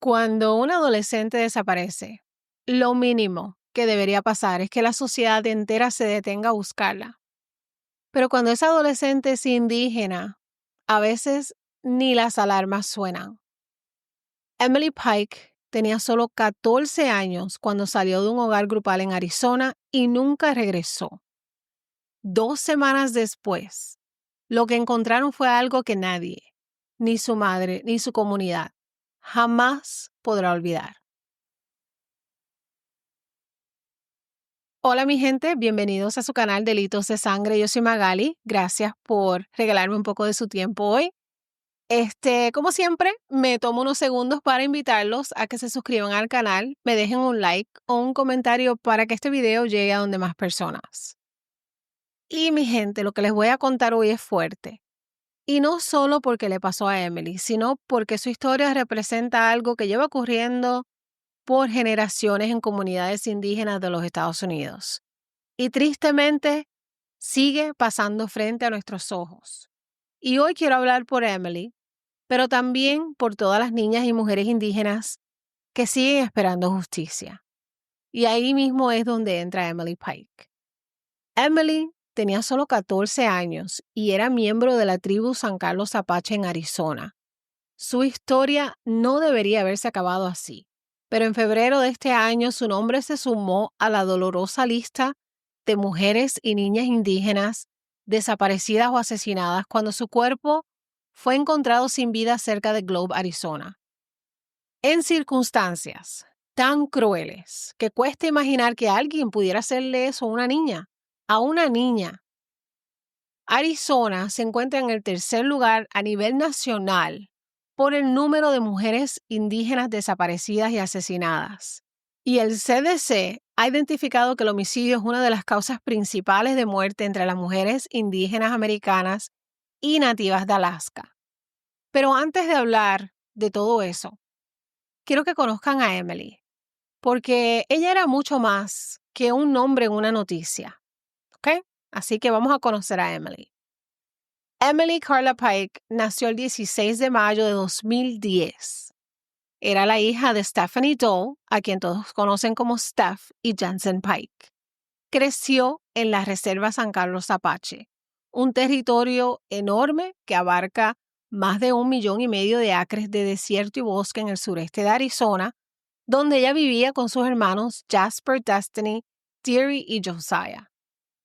Cuando un adolescente desaparece, lo mínimo que debería pasar es que la sociedad entera se detenga a buscarla. Pero cuando ese adolescente es indígena, a veces ni las alarmas suenan. Emily Pike tenía solo 14 años cuando salió de un hogar grupal en Arizona y nunca regresó. 2 semanas después, lo que encontraron fue algo que nadie, ni su madre ni su comunidad, jamás podrá olvidar. Hola mi gente, bienvenidos a su canal Delitos de Sangre. Yo soy Magali, gracias por regalarme un poco de su tiempo hoy. Como siempre, me tomo unos segundos para invitarlos a que se suscriban al canal, me dejen un like o un comentario para que este video llegue a donde más personas. Y mi gente, lo que les voy a contar hoy es fuerte. Y no solo porque le pasó a Emily, sino porque su historia representa algo que lleva ocurriendo por generaciones en comunidades indígenas de los Estados Unidos. Y tristemente, sigue pasando frente a nuestros ojos. Y hoy quiero hablar por Emily, pero también por todas las niñas y mujeres indígenas que siguen esperando justicia. Y ahí mismo es donde entra Emily Pike. Emily tenía solo 14 años y era miembro de la tribu San Carlos Apache en Arizona. Su historia no debería haberse acabado así, pero en febrero de este año su nombre se sumó a la dolorosa lista de mujeres y niñas indígenas desaparecidas o asesinadas cuando su cuerpo fue encontrado sin vida cerca de Globe, Arizona. En circunstancias tan crueles que cuesta imaginar que alguien pudiera hacerle eso a una niña. A una niña. Arizona se encuentra en el tercer lugar a nivel nacional por el número de mujeres indígenas desaparecidas y asesinadas. Y el CDC ha identificado que el homicidio es una de las causas principales de muerte entre las mujeres indígenas americanas y nativas de Alaska. Pero antes de hablar de todo eso, quiero que conozcan a Emily, porque ella era mucho más que un nombre en una noticia, ¿ok? Así que vamos a conocer a Emily. Emily Carla Pike nació el 16 de mayo de 2010. Era la hija de Stephanie Dole, a quien todos conocen como Steph, y Jansen Pike. Creció en la Reserva San Carlos Apache, un territorio enorme que abarca más de 1,5 millones de acres de desierto y bosque en el sureste de Arizona, donde ella vivía con sus hermanos Jasper, Destiny, Thierry y Josiah.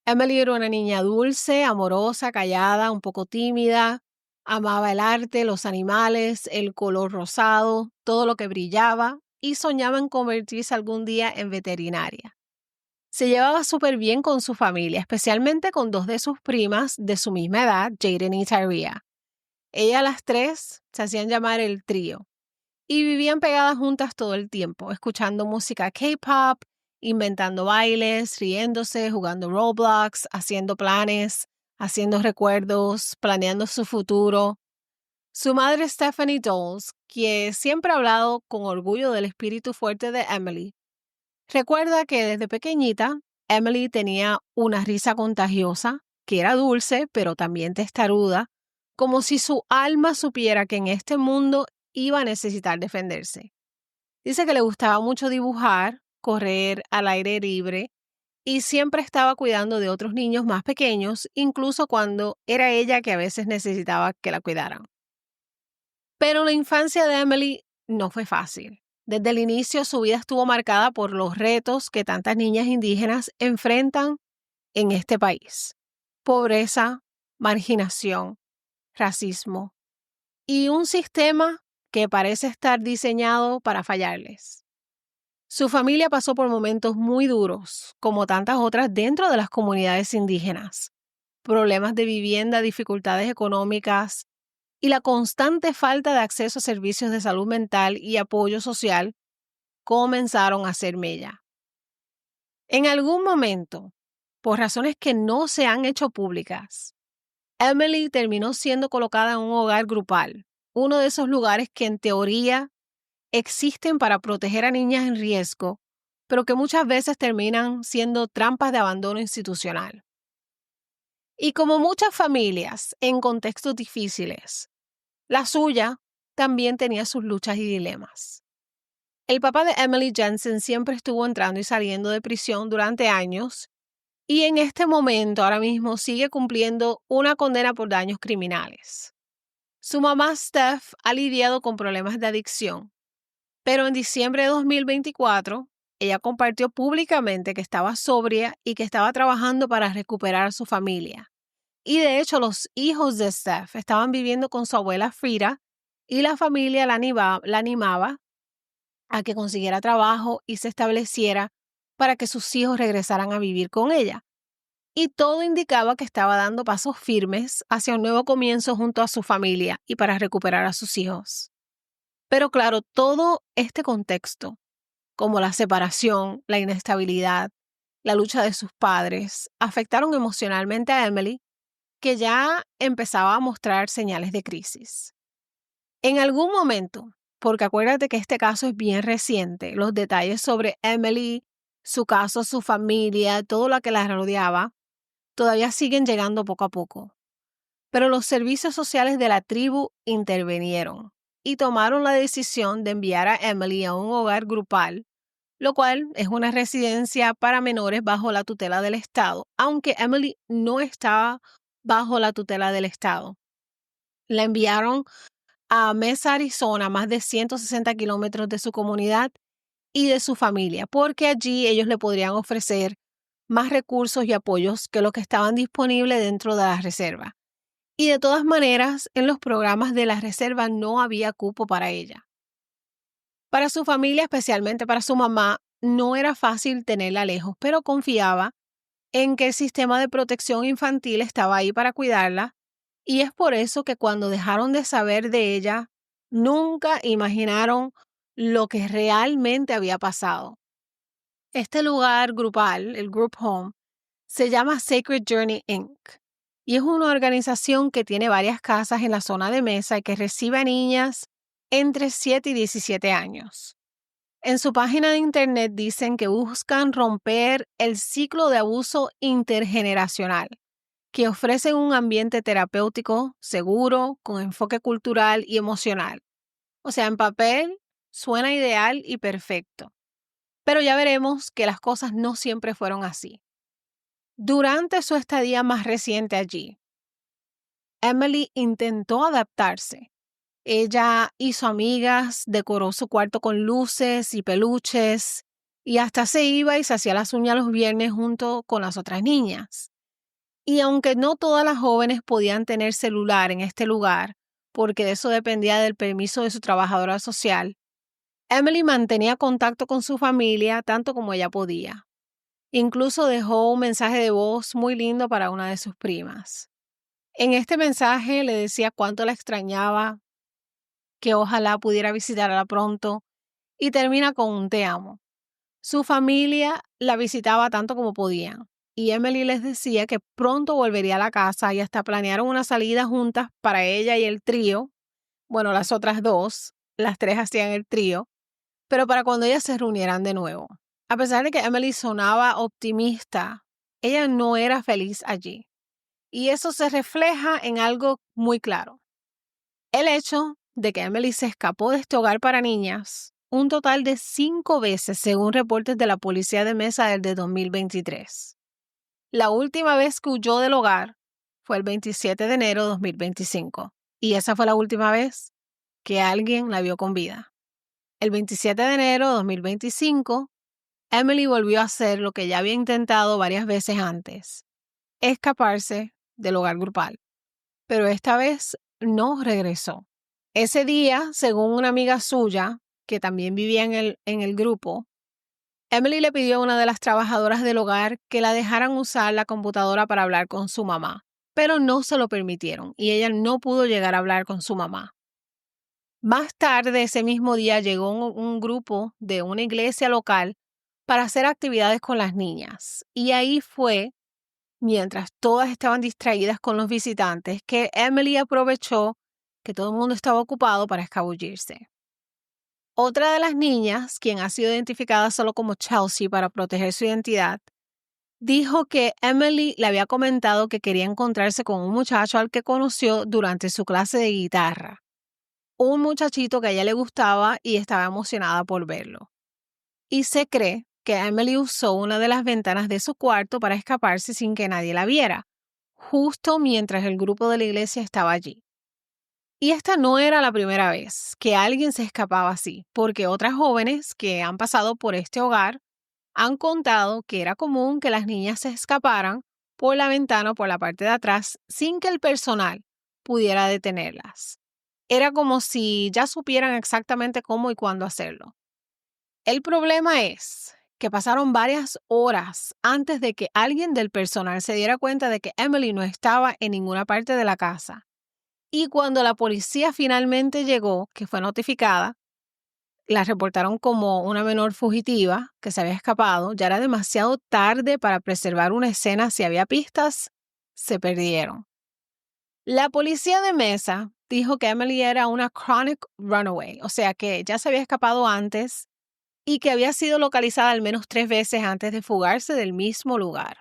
Emily era una niña dulce, amorosa, callada, un poco tímida. Amaba el arte, los animales, el color rosado, todo lo que brillaba y soñaba en convertirse algún día en veterinaria. Se llevaba súper bien con su familia, especialmente con 2 de sus primas de su misma edad, Jaden y Tyria. Ellas las 3 se hacían llamar el trío y vivían pegadas juntas todo el tiempo, escuchando música K-pop, inventando bailes, riéndose, jugando Roblox, haciendo planes, haciendo recuerdos, planeando su futuro. Su madre Stephanie Doles, que siempre ha hablado con orgullo del espíritu fuerte de Emily, recuerda que desde pequeñita Emily tenía una risa contagiosa, que era dulce pero también testaruda, como si su alma supiera que en este mundo iba a necesitar defenderse. Dice que le gustaba mucho dibujar, correr al aire libre y siempre estaba cuidando de otros niños más pequeños, incluso cuando era ella que a veces necesitaba que la cuidaran. Pero la infancia de Emily no fue fácil. Desde el inicio su vida estuvo marcada por los retos que tantas niñas indígenas enfrentan en este país. Pobreza, marginación, racismo y un sistema que parece estar diseñado para fallarles. Su familia pasó por momentos muy duros, como tantas otras dentro de las comunidades indígenas. Problemas de vivienda, dificultades económicas y la constante falta de acceso a servicios de salud mental y apoyo social comenzaron a hacer mella. En algún momento, por razones que no se han hecho públicas, Emily terminó siendo colocada en un hogar grupal, uno de esos lugares que en teoría existen para proteger a niñas en riesgo, pero que muchas veces terminan siendo trampas de abandono institucional. Y como muchas familias en contextos difíciles, la suya también tenía sus luchas y dilemas. El papá de Emily Jensen siempre estuvo entrando y saliendo de prisión durante años y en este momento, ahora mismo, sigue cumpliendo una condena por daños criminales. Su mamá Steph ha lidiado con problemas de adicción, pero en diciembre de 2024, ella compartió públicamente que estaba sobria y que estaba trabajando para recuperar a su familia. Y de hecho, los hijos de Steph estaban viviendo con su abuela Frida y la familia la animaba a que consiguiera trabajo y se estableciera para que sus hijos regresaran a vivir con ella. Y todo indicaba que estaba dando pasos firmes hacia un nuevo comienzo junto a su familia y para recuperar a sus hijos. Pero claro, todo este contexto, como la separación, la inestabilidad, la lucha de sus padres, afectaron emocionalmente a Emily, que ya empezaba a mostrar señales de crisis. En algún momento, porque acuérdate que este caso es bien reciente, los detalles sobre Emily, su caso, su familia, todo lo que la rodeaba, todavía siguen llegando poco a poco. Pero los servicios sociales de la tribu intervinieron y tomaron la decisión de enviar a Emily a un hogar grupal, lo cual es una residencia para menores bajo la tutela del Estado, aunque Emily no estaba bajo la tutela del Estado. La enviaron a Mesa, Arizona, más de 160 kilómetros de su comunidad y de su familia, porque allí ellos le podrían ofrecer más recursos y apoyos que los que estaban disponibles dentro de la reserva. Y de todas maneras, en los programas de la reserva no había cupo para ella. Para su familia, especialmente para su mamá, no era fácil tenerla lejos, pero confiaba en que el sistema de protección infantil estaba ahí para cuidarla, y es por eso que cuando dejaron de saber de ella, nunca imaginaron lo que realmente había pasado. Este lugar grupal, el Group Home, se llama Sacred Journey Inc. y es una organización que tiene varias casas en la zona de Mesa y que recibe a niñas entre 7 y 17 años. En su página de internet dicen que buscan romper el ciclo de abuso intergeneracional, que ofrecen un ambiente terapéutico, seguro, con enfoque cultural y emocional. O sea, en papel suena ideal y perfecto. Pero ya veremos que las cosas no siempre fueron así. Durante su estadía más reciente allí, Emily intentó adaptarse. Ella hizo amigas, decoró su cuarto con luces y peluches, y hasta se iba y se hacía las uñas los viernes junto con las otras niñas. Y aunque no todas las jóvenes podían tener celular en este lugar, porque de eso dependía del permiso de su trabajadora social, Emily mantenía contacto con su familia tanto como ella podía. Incluso dejó un mensaje de voz muy lindo para una de sus primas. En este mensaje le decía cuánto la extrañaba, que ojalá pudiera visitarla pronto, y termina con un te amo. Su familia la visitaba tanto como podían, y Emily les decía que pronto volvería a la casa y hasta planearon una salida juntas para ella y el trío. Bueno, las otras dos, las tres hacían el trío, pero para cuando ellas se reunieran de nuevo. A pesar de que Emily sonaba optimista, ella no era feliz allí. Y eso se refleja en algo muy claro. El hecho de que Emily se escapó de este hogar para niñas un total de 5 veces según reportes de la policía de Mesa desde 2023. La última vez que huyó del hogar fue el 27 de enero de 2025 y esa fue la última vez que alguien la vio con vida. El 27 de enero de 2025, Emily volvió a hacer lo que ya había intentado varias veces antes, escaparse del hogar grupal, pero esta vez no regresó. Ese día, según una amiga suya, que también vivía en el grupo, Emily le pidió a una de las trabajadoras del hogar que la dejaran usar la computadora para hablar con su mamá, pero no se lo permitieron y ella no pudo llegar a hablar con su mamá. Más tarde, ese mismo día, llegó un grupo de una iglesia local para hacer actividades con las niñas y ahí fue, mientras todas estaban distraídas con los visitantes, que Emily aprovechó que todo el mundo estaba ocupado para escabullirse. Otra de las niñas, quien ha sido identificada solo como Chelsea para proteger su identidad, dijo que Emily le había comentado que quería encontrarse con un muchacho al que conoció durante su clase de guitarra. un muchachito que a ella le gustaba y estaba emocionada por verlo. Y se cree que Emily usó una de las ventanas de su cuarto para escaparse sin que nadie la viera, justo mientras el grupo de la iglesia estaba allí. Y esta no era la primera vez que alguien se escapaba así, porque otras jóvenes que han pasado por este hogar han contado que era común que las niñas se escaparan por la ventana o por la parte de atrás sin que el personal pudiera detenerlas. Era como si ya supieran exactamente cómo y cuándo hacerlo. El problema es que pasaron varias horas antes de que alguien del personal se diera cuenta de que Emily no estaba en ninguna parte de la casa. Y cuando la policía finalmente llegó, que fue notificada, la reportaron como una menor fugitiva que se había escapado. Ya era demasiado tarde para preservar una escena. Si había pistas, se perdieron. La policía de Mesa dijo que Emily era una chronic runaway, o sea que ya se había escapado antes y que había sido localizada al menos 3 veces antes de fugarse del mismo lugar.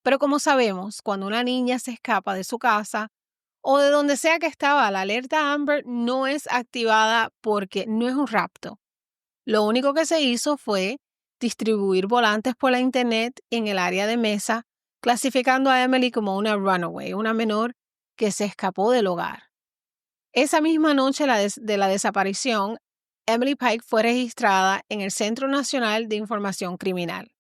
Pero como sabemos, cuando una niña se escapa de su casa o de donde sea que estaba, la alerta Amber no es activada porque no es un rapto. Lo único que se hizo fue distribuir volantes por la internet en el área de Mesa, clasificando a Emily como una runaway, una menor que se escapó del hogar. Esa misma noche de la desaparición, Emily Pike fue registrada en el Centro Nacional de Información Criminal.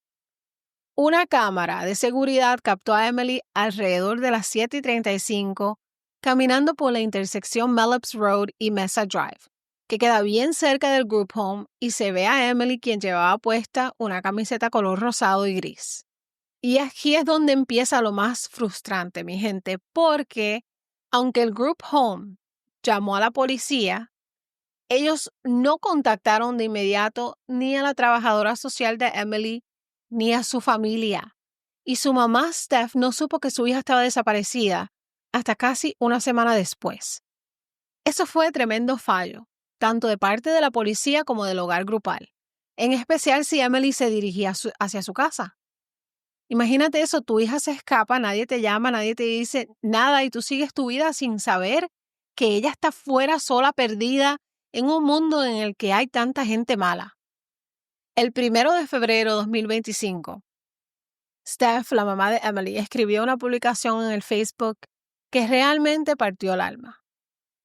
Una cámara de seguridad captó a Emily alrededor de las 7:35 caminando por la intersección Mellops Road y Mesa Drive, que queda bien cerca del group home, y se ve a Emily quien llevaba puesta una camiseta color rosado y gris. Y aquí es donde empieza lo más frustrante, mi gente, porque aunque el group home llamó a la policía, ellos no contactaron de inmediato ni a la trabajadora social de Emily ni a su familia. Y su mamá, Steph, no supo que su hija estaba desaparecida hasta casi una semana después. Eso fue tremendo fallo, tanto de parte de la policía como del hogar grupal, en especial si Emily se dirigía hacia su casa. Imagínate eso, tu hija se escapa, nadie te llama, nadie te dice nada y tú sigues tu vida sin saber que ella está fuera sola, perdida, en un mundo en el que hay tanta gente mala. El 1 de febrero de 2025, Steph, la mamá de Emily, escribió una publicación en el Facebook que realmente partió el alma.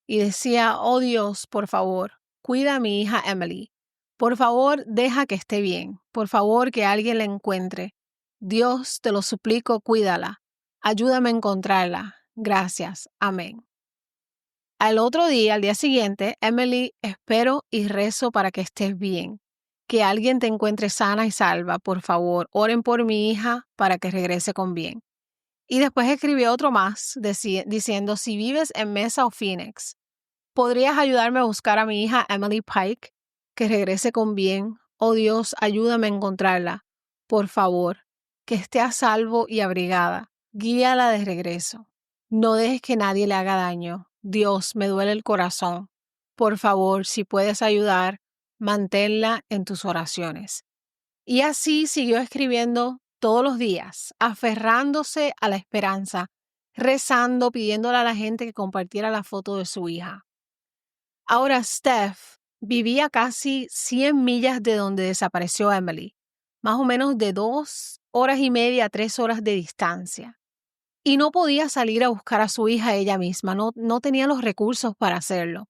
Y decía: oh Dios, por favor, cuida a mi hija Emily. Por favor, deja que esté bien. Por favor, que alguien la encuentre. Dios, te lo suplico, cuídala. Ayúdame a encontrarla. Gracias. Amén. Al otro día, al día siguiente, Emily, espero y rezo para que estés bien. Que alguien te encuentre sana y salva. Por favor, oren por mi hija para que regrese con bien. Y después escribió otro más diciendo: si vives en Mesa o Phoenix, ¿podrías ayudarme a buscar a mi hija Emily Pike? Que regrese con bien. Oh Dios, ayúdame a encontrarla. Por favor, que esté a salvo y abrigada. Guíala de regreso. No dejes que nadie le haga daño. Dios, me duele el corazón. Por favor, si puedes ayudar, manténla en tus oraciones. Y así siguió escribiendo todos los días, aferrándose a la esperanza, rezando, pidiéndole a la gente que compartiera la foto de su hija. Ahora Steph vivía casi 100 millas de donde desapareció Emily, más o menos de 2 horas y media a 3 horas de distancia. Y no podía salir a buscar a su hija ella misma, no tenía los recursos para hacerlo.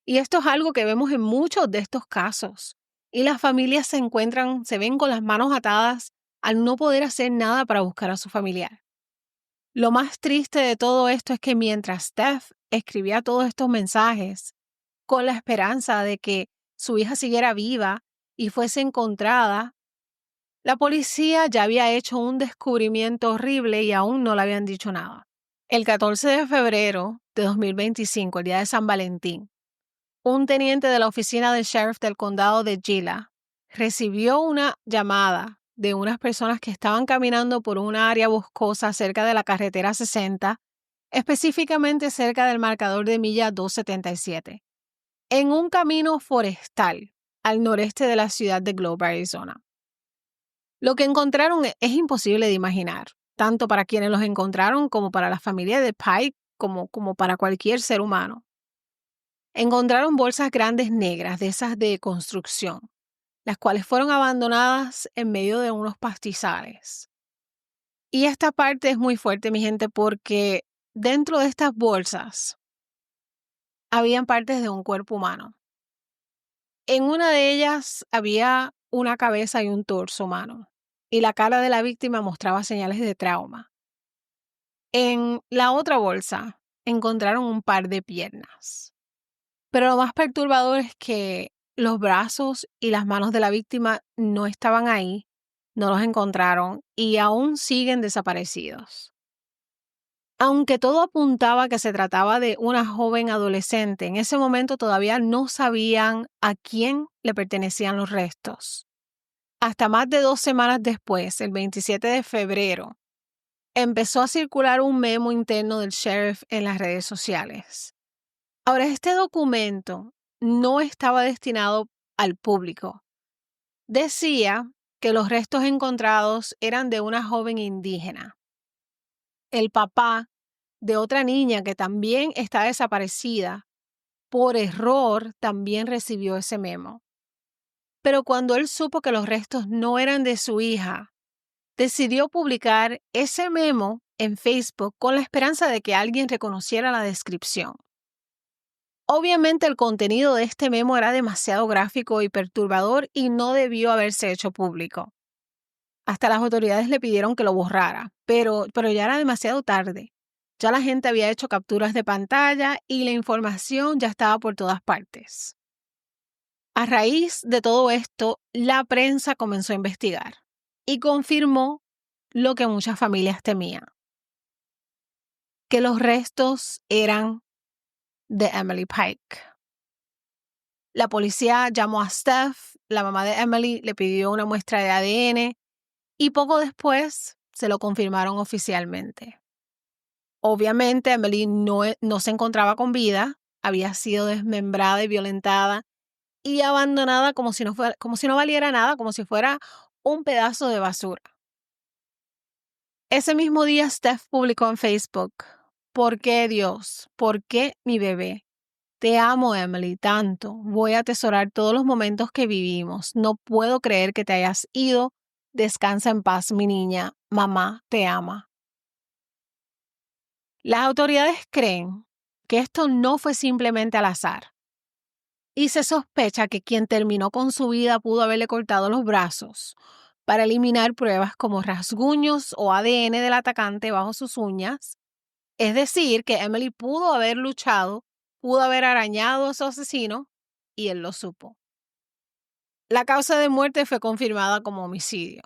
Y esto es algo que vemos en muchos de estos casos. Y las familias se ven con las manos atadas al no poder hacer nada para buscar a su familiar. Lo más triste de todo esto es que mientras Steph escribía todos estos mensajes, con la esperanza de que su hija siguiera viva y fuese encontrada, la policía ya había hecho un descubrimiento horrible y aún no le habían dicho nada. El 14 de febrero de 2025, el día de San Valentín, un teniente de la oficina del sheriff del condado de Gila recibió una llamada de unas personas que estaban caminando por una área boscosa cerca de la carretera 60, específicamente cerca del marcador de milla 277, en un camino forestal al noreste de la ciudad de Globe, Arizona. Lo que encontraron es imposible de imaginar, tanto para quienes los encontraron como para la familia de Pike, como para cualquier ser humano. encontraron bolsas grandes negras, de esas de construcción, las cuales fueron abandonadas en medio de unos pastizales. Y esta parte es muy fuerte, mi gente, porque dentro de estas bolsas habían partes de un cuerpo humano. En una de ellas había una cabeza y un torso humano, y la cara de la víctima mostraba señales de trauma. En la otra bolsa encontraron un par de piernas. Pero lo más perturbador es que los brazos y las manos de la víctima no estaban ahí, no los encontraron y aún siguen desaparecidos. Aunque todo apuntaba que se trataba de una joven adolescente, en ese momento todavía no sabían a quién le pertenecían los restos. Hasta más de 2 semanas después, el 27 de febrero, empezó a circular un memo interno del sheriff en las redes sociales. Ahora, este documento no estaba destinado al público. Decía que los restos encontrados eran de una joven indígena. El papá de otra niña que también está desaparecida, por error también recibió ese memo. Pero cuando él supo que los restos no eran de su hija, decidió publicar ese memo en Facebook con la esperanza de que alguien reconociera la descripción. Obviamente el contenido de este memo era demasiado gráfico y perturbador y no debió haberse hecho público. Hasta las autoridades le pidieron que lo borrara, pero ya era demasiado tarde. Ya la gente había hecho capturas de pantalla y la información ya estaba por todas partes. A raíz de todo esto, la prensa comenzó a investigar y confirmó lo que muchas familias temían, que los restos eran de Emily Pike. La policía llamó a Steph, la mamá de Emily le pidió una muestra de ADN y poco después se lo confirmaron oficialmente. Obviamente Emily no se encontraba con vida, había sido desmembrada y violentada y abandonada como si no valiera nada, como si fuera un pedazo de basura. Ese mismo día Steph publicó en Facebook: ¿por qué Dios? ¿Por qué mi bebé? Te amo, Emily, tanto. Voy a atesorar todos los momentos que vivimos. No puedo creer que te hayas ido. Descansa en paz, mi niña. Mamá te ama. Las autoridades creen que esto no fue simplemente al azar. Y se sospecha que quien terminó con su vida pudo haberle cortado los brazos para eliminar pruebas como rasguños o ADN del atacante bajo sus uñas. Es decir, que Emily pudo haber luchado, pudo haber arañado a su asesino y él lo supo. La causa de muerte fue confirmada como homicidio.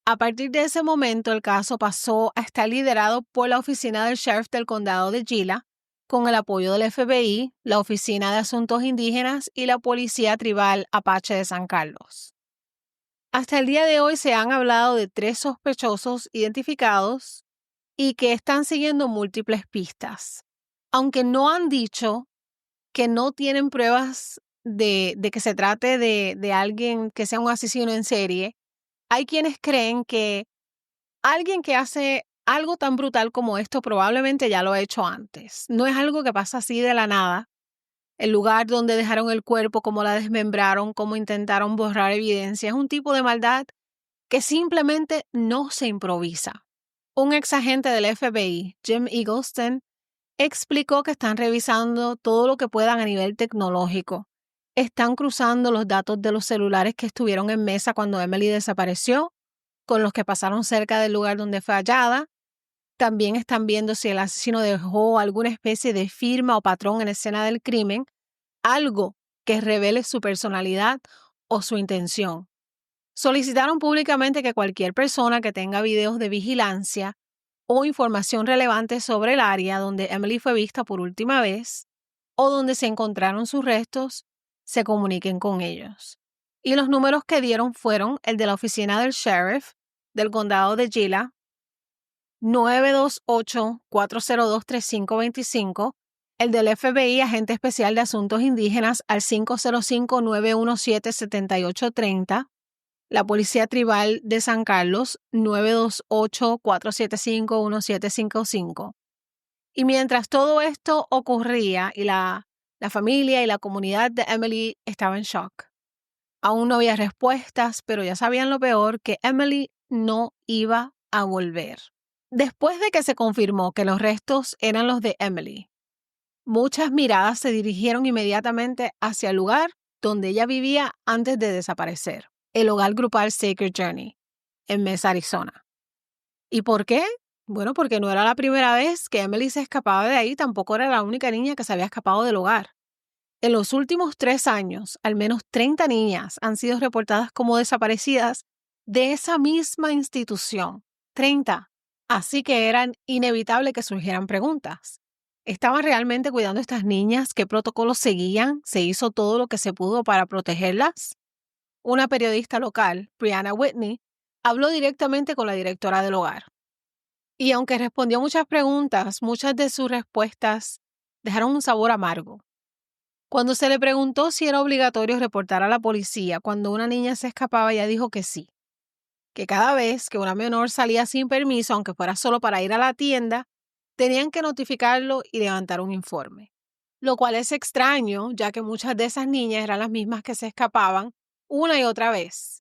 A partir de ese momento, el caso pasó a estar liderado por la oficina del sheriff del condado de Gila, con el apoyo del FBI, la Oficina de Asuntos Indígenas y la Policía Tribal Apache de San Carlos. Hasta el día de hoy se han hablado de 3 sospechosos identificados y que están siguiendo múltiples pistas, aunque no han dicho que no tienen pruebas de que se trate de alguien que sea un asesino en serie. Hay quienes creen que alguien que hace algo tan brutal como esto probablemente ya lo ha hecho antes. No es algo que pasa así de la nada. El lugar donde dejaron el cuerpo, cómo la desmembraron, cómo intentaron borrar evidencia, es un tipo de maldad que simplemente no se improvisa. Un ex agente del FBI, Jim Eagleston, explicó que están revisando todo lo que puedan a nivel tecnológico. Están cruzando los datos de los celulares que estuvieron en mesa cuando Emily desapareció con los que pasaron cerca del lugar donde fue hallada. También están viendo si el asesino dejó alguna especie de firma o patrón en la escena del crimen, algo que revele su personalidad o su intención. Solicitaron públicamente que cualquier persona que tenga videos de vigilancia o información relevante sobre el área donde Emily fue vista por última vez o donde se encontraron sus restos se comuniquen con ellos. Y los números que dieron fueron el de la oficina del sheriff del condado de Gila, 928-402-3525, el del FBI, agente especial de asuntos indígenas, al 505-917-7830, la Policía Tribal de San Carlos, 928-475-1755. Y mientras todo esto ocurría y la La familia y la comunidad de Emily estaban en shock. Aún no había respuestas, pero ya sabían lo peor, que Emily no iba a volver. Después de que se confirmó que los restos eran los de Emily, muchas miradas se dirigieron inmediatamente hacia el lugar donde ella vivía antes de desaparecer, el hogar grupal Sacred Journey, en Mesa, Arizona. ¿Y por qué? Bueno, porque no era la primera vez que Emily se escapaba de ahí, tampoco era la única niña que se había escapado del hogar. En los últimos 3 años, al menos 30 niñas han sido reportadas como desaparecidas de esa misma institución. 30. Así que era inevitable que surgieran preguntas. ¿Estaban realmente cuidando a estas niñas? ¿Qué protocolos seguían? ¿Se hizo todo lo que se pudo para protegerlas? Una periodista local, Brianna Whitney, habló directamente con la directora del hogar. Y aunque respondió muchas preguntas, muchas de sus respuestas dejaron un sabor amargo. Cuando se le preguntó si era obligatorio reportar a la policía cuando una niña se escapaba, ella dijo que sí, que cada vez que una menor salía sin permiso, aunque fuera solo para ir a la tienda, tenían que notificarlo y levantar un informe. Lo cual es extraño, ya que muchas de esas niñas eran las mismas que se escapaban una y otra vez.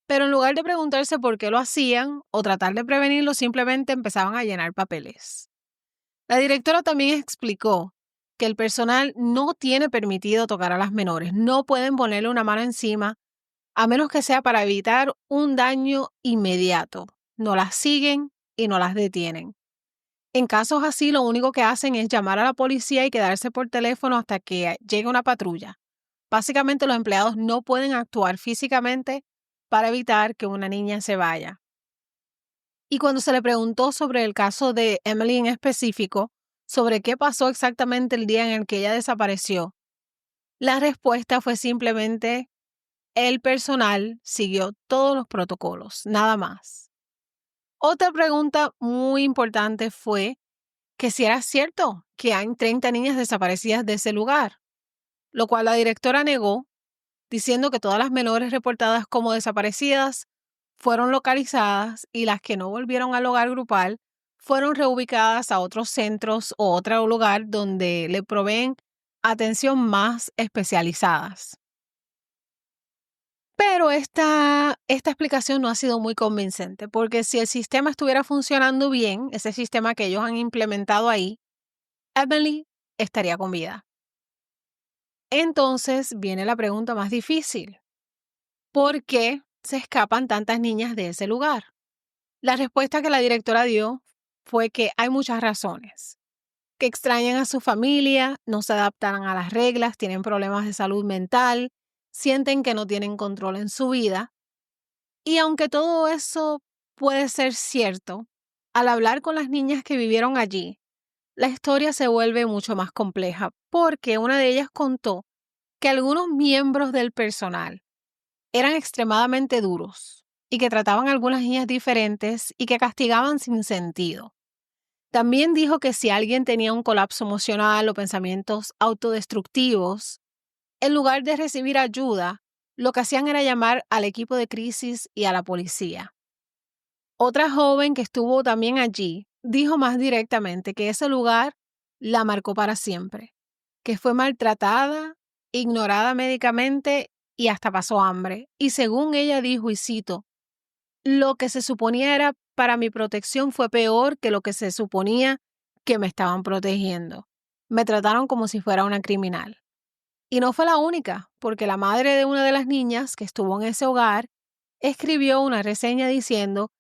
Pero en lugar de preguntarse por qué lo hacían o tratar de prevenirlo, simplemente empezaban a llenar papeles. La directora también explicó que el personal no tiene permitido tocar a las menores, no pueden ponerle una mano encima a menos que sea para evitar un daño inmediato. No las siguen y no las detienen. En casos así, lo único que hacen es llamar a la policía y quedarse por teléfono hasta que llegue una patrulla. Básicamente, los empleados no pueden actuar físicamente para evitar que una niña se vaya. Y cuando se le preguntó sobre el caso de Emily en específico, sobre qué pasó exactamente el día en el que ella desapareció, la respuesta fue simplemente: el personal siguió todos los protocolos, nada más. Otra pregunta muy importante fue que si era cierto que hay 30 niñas desaparecidas de ese lugar, lo cual la directora negó, diciendo que todas las menores reportadas como desaparecidas fueron localizadas y las que no volvieron al hogar grupal fueron reubicadas a otros centros o otro lugar donde le proveen atención más especializadas. Pero esta explicación no ha sido muy convincente, porque si el sistema estuviera funcionando bien, ese sistema que ellos han implementado ahí, Emily estaría con vida. Entonces viene la pregunta más difícil. ¿Por qué se escapan tantas niñas de ese lugar? La respuesta que la directora dio fue que hay muchas razones. Que extrañan a su familia, no se adaptan a las reglas, tienen problemas de salud mental, sienten que no tienen control en su vida. Y aunque todo eso puede ser cierto, al hablar con las niñas que vivieron allí, la historia se vuelve mucho más compleja, porque una de ellas contó que algunos miembros del personal eran extremadamente duros y que trataban a algunas niñas diferentes y que castigaban sin sentido. También dijo que si alguien tenía un colapso emocional o pensamientos autodestructivos, en lugar de recibir ayuda, lo que hacían era llamar al equipo de crisis y a la policía. Otra joven que estuvo también allí dijo más directamente que ese lugar la marcó para siempre, que fue maltratada, ignorada médicamente y hasta pasó hambre. Y según ella dijo, y cito, lo que se suponía era para mi protección fue peor que lo que se suponía que me estaban protegiendo. Me trataron como si fuera una criminal. Y no fue la única, porque la madre de una de las niñas que estuvo en ese hogar escribió una reseña diciendo: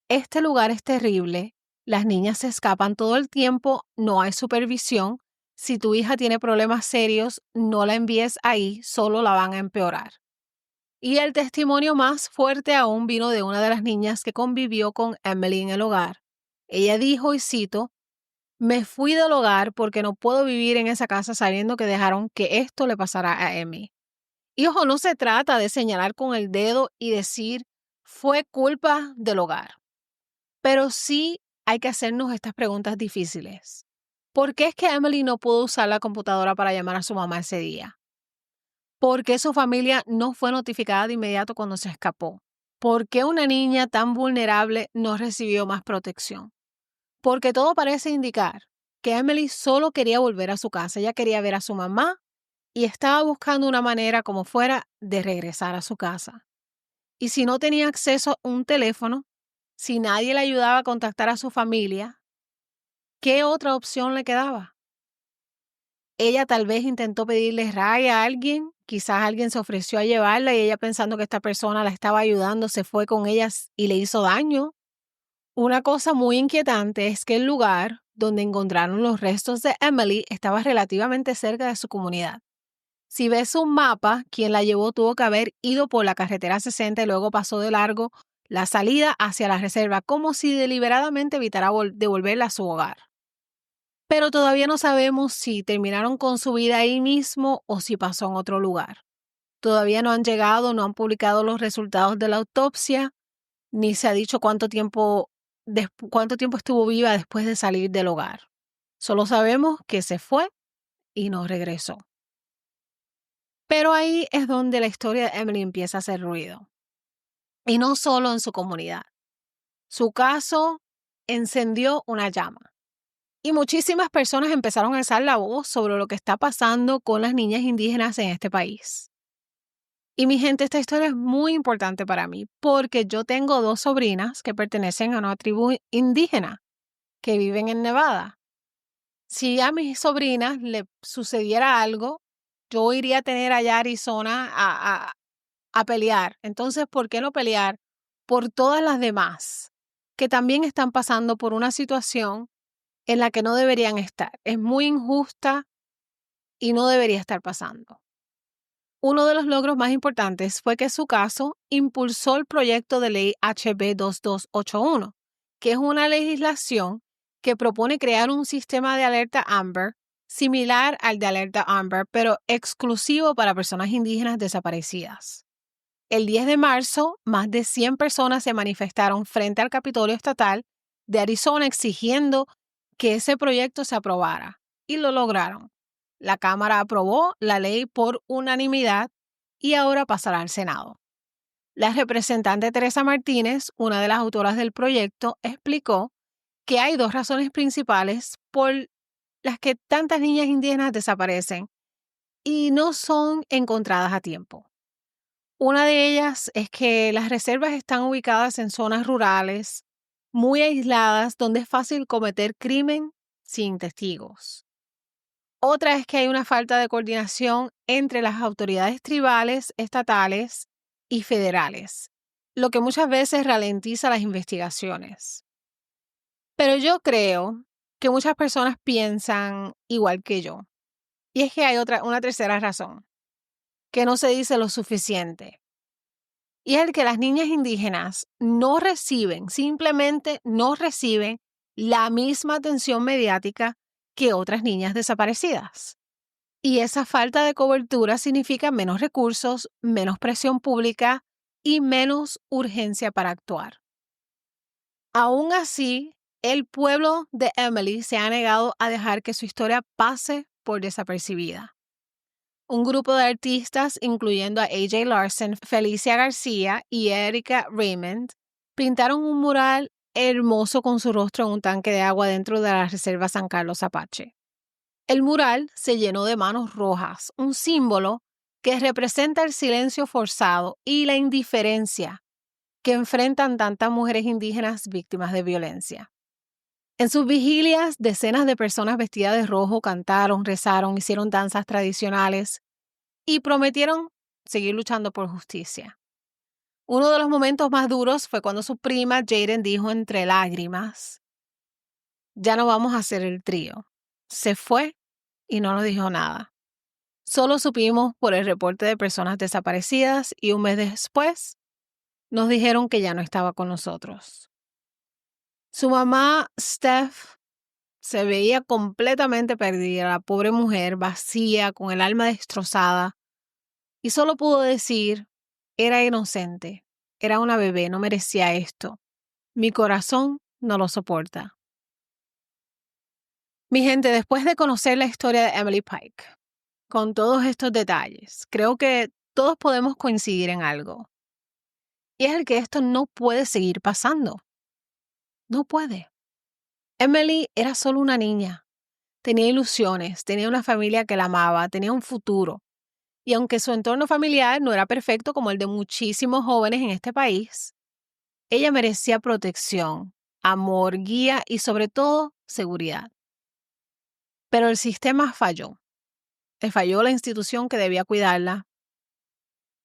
este lugar es terrible, las niñas se escapan todo el tiempo, no hay supervisión, si tu hija tiene problemas serios, no la envíes ahí, solo la van a empeorar. Y el testimonio más fuerte aún vino de una de las niñas que convivió con Emily en el hogar. Ella dijo, y cito, me fui del hogar porque no puedo vivir en esa casa sabiendo que dejaron que esto le pasara a Emmy. Y ojo, no se trata de señalar con el dedo y decir fue culpa del hogar. Pero sí hay que hacernos estas preguntas difíciles. ¿Por qué es que Emily no pudo usar la computadora para llamar a su mamá ese día? ¿Por qué su familia no fue notificada de inmediato cuando se escapó? ¿Por qué una niña tan vulnerable no recibió más protección? Porque todo parece indicar que Emily solo quería volver a su casa. Ella quería ver a su mamá y estaba buscando una manera como fuera de regresar a su casa. Y si no tenía acceso a un teléfono, si nadie le ayudaba a contactar a su familia, ¿qué otra opción le quedaba? Ella tal vez intentó pedirle ride a alguien, quizás alguien se ofreció a llevarla y ella pensando que esta persona la estaba ayudando, se fue con ellas y le hizo daño. Una cosa muy inquietante es que el lugar donde encontraron los restos de Emily estaba relativamente cerca de su comunidad. Si ves un mapa, quien la llevó tuvo que haber ido por la carretera 60 y luego pasó de largo la salida hacia la reserva, como si deliberadamente evitara devolverla a su hogar. Pero todavía no sabemos si terminaron con su vida ahí mismo o si pasó en otro lugar. Todavía no han llegado, no han publicado los resultados de la autopsia, ni se ha dicho cuánto tiempo estuvo viva después de salir del hogar. Solo sabemos que se fue y no regresó. Pero ahí es donde la historia de Emily empieza a hacer ruido. Y no solo en su comunidad. Su caso encendió una llama. Y muchísimas personas empezaron a alzar la voz sobre lo que está pasando con las niñas indígenas en este país. Y mi gente, esta historia es muy importante para mí porque yo tengo 2 sobrinas que pertenecen a una tribu indígena que viven en Nevada. Si a mis sobrinas le sucediera algo, yo iría a tener allá a Arizona a pelear. Entonces, ¿por qué no pelear por todas las demás que también están pasando por una situación en la que no deberían estar? Es muy injusta y no debería estar pasando. Uno de los logros más importantes fue que su caso impulsó el proyecto de ley HB 2281, que es una legislación que propone crear un sistema de alerta Amber similar al de alerta Amber, pero exclusivo para personas indígenas desaparecidas. El 10 de marzo, más de 100 personas se manifestaron frente al Capitolio Estatal de Arizona exigiendo que ese proyecto se aprobara, y lo lograron. La Cámara aprobó la ley por unanimidad y ahora pasará al Senado. La representante Teresa Martínez, una de las autoras del proyecto, explicó que hay 2 razones principales por las que tantas niñas indígenas desaparecen y no son encontradas a tiempo. Una de ellas es que las reservas están ubicadas en zonas rurales, muy aisladas, donde es fácil cometer crimen sin testigos. Otra es que hay una falta de coordinación entre las autoridades tribales, estatales y federales, lo que muchas veces ralentiza las investigaciones. Pero yo creo que muchas personas piensan igual que yo. Y es que hay una tercera razón, que no se dice lo suficiente. Y es el que las niñas indígenas simplemente no reciben la misma atención mediática que otras niñas desaparecidas. Y esa falta de cobertura significa menos recursos, menos presión pública y menos urgencia para actuar. Aún así, el pueblo de Emily se ha negado a dejar que su historia pase por desapercibida. Un grupo de artistas, incluyendo a A.J. Larson, Felicia García y Erika Raymond, pintaron un mural hermoso con su rostro en un tanque de agua dentro de la Reserva San Carlos Apache. El mural se llenó de manos rojas, un símbolo que representa el silencio forzado y la indiferencia que enfrentan tantas mujeres indígenas víctimas de violencia. En sus vigilias, decenas de personas vestidas de rojo cantaron, rezaron, hicieron danzas tradicionales y prometieron seguir luchando por justicia. Uno de los momentos más duros fue cuando su prima Jaden dijo entre lágrimas: "Ya no vamos a hacer el trío". Se fue y no nos dijo nada. Solo supimos por el reporte de personas desaparecidas y un mes después nos dijeron que ya no estaba con nosotros. Su mamá, Steph, se veía completamente perdida, la pobre mujer vacía, con el alma destrozada, y solo pudo decir: "Era inocente, era una bebé, no merecía esto. Mi corazón no lo soporta". Mi gente, después de conocer la historia de Emily Pike, con todos estos detalles, creo que todos podemos coincidir en algo. Y es el que esto no puede seguir pasando. No puede. Emily era solo una niña. Tenía ilusiones, tenía una familia que la amaba, tenía un futuro. Y aunque su entorno familiar no era perfecto como el de muchísimos jóvenes en este país, ella merecía protección, amor, guía y sobre todo seguridad. Pero el sistema falló. Le falló la institución que debía cuidarla.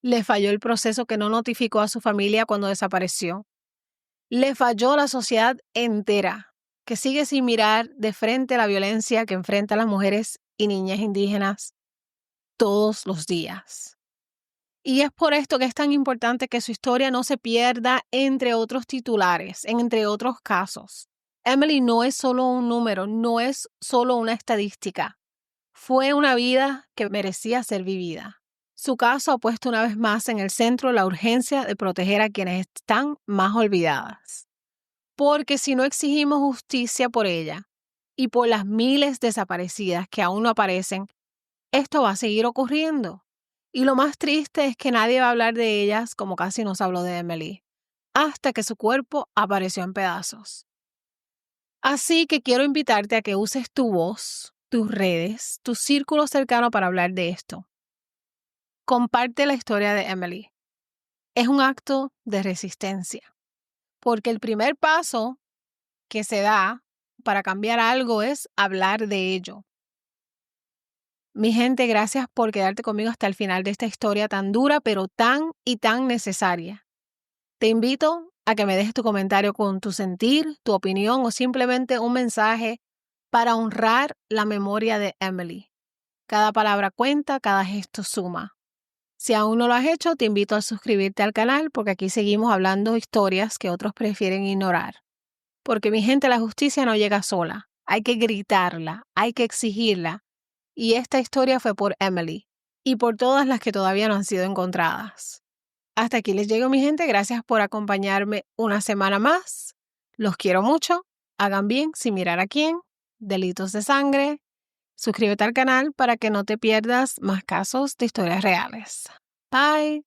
Le falló el proceso que no notificó a su familia cuando desapareció. Le falló la sociedad entera, que sigue sin mirar de frente la violencia que enfrentan las mujeres y niñas indígenas todos los días. Y es por esto que es tan importante que su historia no se pierda entre otros titulares, entre otros casos. Emily no es solo un número, no es solo una estadística. Fue una vida que merecía ser vivida. Su caso ha puesto una vez más en el centro la urgencia de proteger a quienes están más olvidadas. Porque si no exigimos justicia por ella y por las miles desaparecidas que aún no aparecen, esto va a seguir ocurriendo. Y lo más triste es que nadie va a hablar de ellas como casi no se habló de Emily, hasta que su cuerpo apareció en pedazos. Así que quiero invitarte a que uses tu voz, tus redes, tu círculo cercano para hablar de esto. Comparte la historia de Emily. Es un acto de resistencia, porque el primer paso que se da para cambiar algo es hablar de ello. Mi gente, gracias por quedarte conmigo hasta el final de esta historia tan dura, pero tan y tan necesaria. Te invito a que me dejes tu comentario con tu sentir, tu opinión o simplemente un mensaje para honrar la memoria de Emily. Cada palabra cuenta, cada gesto suma. Si aún no lo has hecho, te invito a suscribirte al canal porque aquí seguimos hablando historias que otros prefieren ignorar. Porque mi gente, la justicia no llega sola. Hay que gritarla, hay que exigirla. Y esta historia fue por Emily y por todas las que todavía no han sido encontradas. Hasta aquí les llego, mi gente. Gracias por acompañarme una semana más. Los quiero mucho. Hagan bien sin mirar a quién. Delitos de sangre. Suscríbete al canal para que no te pierdas más casos de historias reales. Bye.